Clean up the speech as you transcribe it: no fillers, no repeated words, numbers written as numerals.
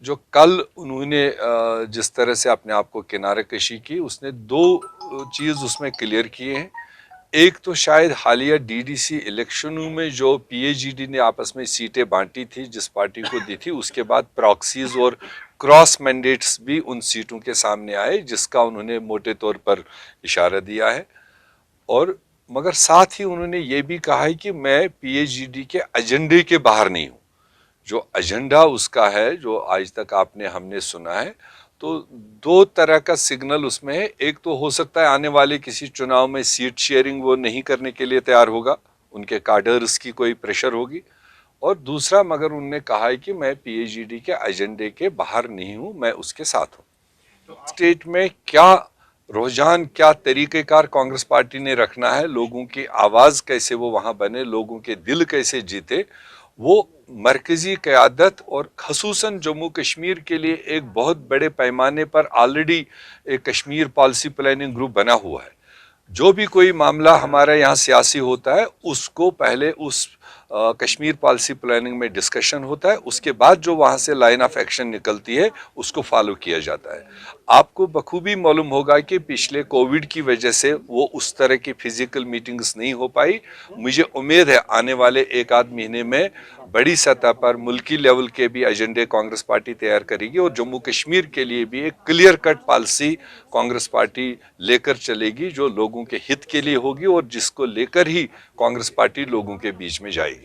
जो कल उन्होंने जिस तरह से अपने आप को किनारे कशी की, उसने दो चीज़ उसमें क्लियर किए हैं। एक तो शायद हालिया डीडीसी इलेक्शनों में जो पीएजीडी ने आपस में सीटें बांटी थी, जिस पार्टी को दी थी, उसके बाद प्रॉक्सीज और क्रॉस मैंडेट्स भी उन सीटों के सामने आए, जिसका उन्होंने मोटे तौर पर इशारा दिया है। और मगर साथ ही उन्होंने ये भी कहा है कि मैं पीएजीडी के एजेंडे के बाहर नहीं हूँ। जो एजेंडा उसका है, जो आज तक हमने सुना है, तो दो तरह का सिग्नल उसमें है। एक तो हो सकता है आने वाले किसी चुनाव में सीट शेयरिंग वो नहीं करने के लिए तैयार होगा, उनके काडर्स की कोई प्रेशर होगी। और दूसरा, मगर उन्होंने कहा है कि मैं पीएजीडी के एजेंडे के बाहर नहीं हूं, मैं उसके साथ हूं। स्टेट में क्या रुझान, क्या तरीक़ेकार कांग्रेस पार्टी ने रखना है, लोगों की आवाज़ कैसे वो वहाँ बने, लोगों के दिल कैसे जीते, वो मरकजी क़यादत और ख़ुसूसन जम्मू कश्मीर के लिए एक बहुत बड़े पैमाने पर ऑलरेडी एक कश्मीर पॉलिसी प्लानिंग ग्रुप बना हुआ है। जो भी कोई मामला हमारे यहाँ सियासी होता है, उसको पहले उस कश्मीर पॉलिसी प्लानिंग में डिस्कशन होता है, उसके बाद जो वहाँ से लाइन ऑफ एक्शन निकलती है उसको फॉलो किया जाता है। आपको बखूबी मालूम होगा कि पिछले कोविड की वजह से वो उस तरह की फिजिकल मीटिंग्स नहीं हो पाई। मुझे उम्मीद है आने वाले एक आध महीने में बड़ी सतह पर मुल्की लेवल के भी एजेंडे कांग्रेस पार्टी तैयार करेगी और जम्मू कश्मीर के लिए भी एक clear cut policy Congress party लेकर चलेगी, जो लोगों के हित के लिए होगी और जिसको लेकर ही कांग्रेस पार्टी लोगों के बीच में जाएगी।